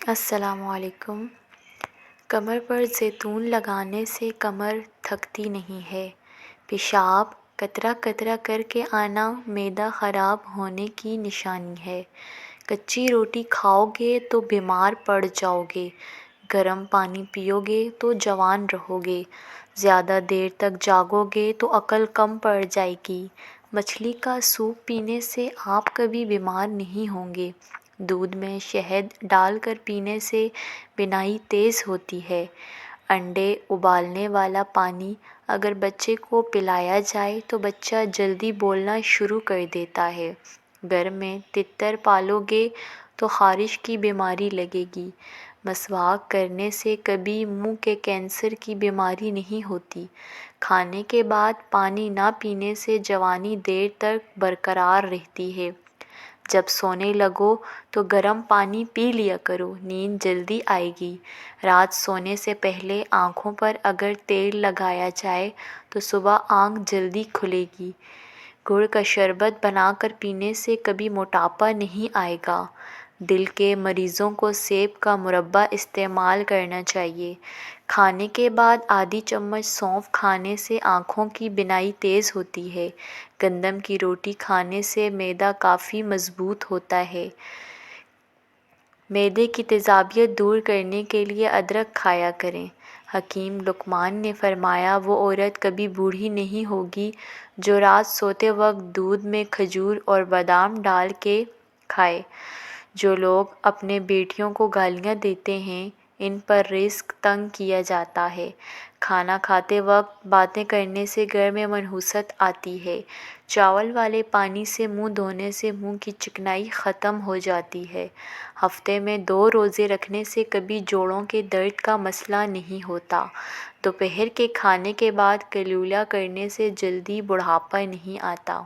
السلام علیکم۔ کمر پر زیتون لگانے سے کمر تھکتی نہیں ہے۔ پیشاب قطرہ قطرہ کر کے آنا معدہ خراب ہونے کی نشانی ہے۔ کچی روٹی کھاؤ گے تو بیمار پڑ جاؤ گے۔ گرم پانی پیو گے تو جوان رہو گے۔ زیادہ دیر تک جاگو گے تو عقل کم پڑ جائے گی۔ مچھلی کا سوپ پینے سے آپ کبھی بیمار نہیں ہوں گے۔ دودھ میں شہد ڈال کر پینے سے بینائی تیز ہوتی ہے۔ انڈے ابالنے والا پانی اگر بچے کو پلایا جائے تو بچہ جلدی بولنا شروع کر دیتا ہے۔ گھر میں تتر پالو گے تو خارش کی بیماری لگے گی۔ مسواک کرنے سے کبھی منہ کے کینسر کی بیماری نہیں ہوتی۔ کھانے کے بعد پانی نہ پینے سے جوانی دیر تک برقرار رہتی ہے۔ جب سونے لگو تو گرم پانی پی لیا کرو، نیند جلدی آئے گی۔ رات سونے سے پہلے آنکھوں پر اگر تیل لگایا جائے تو صبح آنکھ جلدی کھلے گی۔ گڑ کا شربت بنا کر پینے سے کبھی موٹاپا نہیں آئے گا۔ دل کے مریضوں کو سیب کا مربا استعمال کرنا چاہیے۔ کھانے کے بعد آدھی چمچ سونف کھانے سے آنکھوں کی بینائی تیز ہوتی ہے۔ گندم کی روٹی کھانے سے معدہ کافی مضبوط ہوتا ہے۔ معدے کی تیزابیت دور کرنے کے لیے ادرک کھایا کریں۔ حکیم لقمان نے فرمایا، وہ عورت کبھی بوڑھی نہیں ہوگی جو رات سوتے وقت دودھ میں کھجور اور بادام ڈال کے کھائے۔ جو لوگ اپنے بیٹیوں کو گالیاں دیتے ہیں، ان پر رزق تنگ کیا جاتا ہے۔ کھانا کھاتے وقت باتیں کرنے سے گھر میں منحوست آتی ہے۔ چاول والے پانی سے منہ دھونے سے منہ کی چکنائی ختم ہو جاتی ہے۔ ہفتے میں 2 روزے رکھنے سے کبھی جوڑوں کے درد کا مسئلہ نہیں ہوتا۔ دوپہر کے کھانے کے بعد کلیلہ کرنے سے جلدی بڑھاپا نہیں آتا۔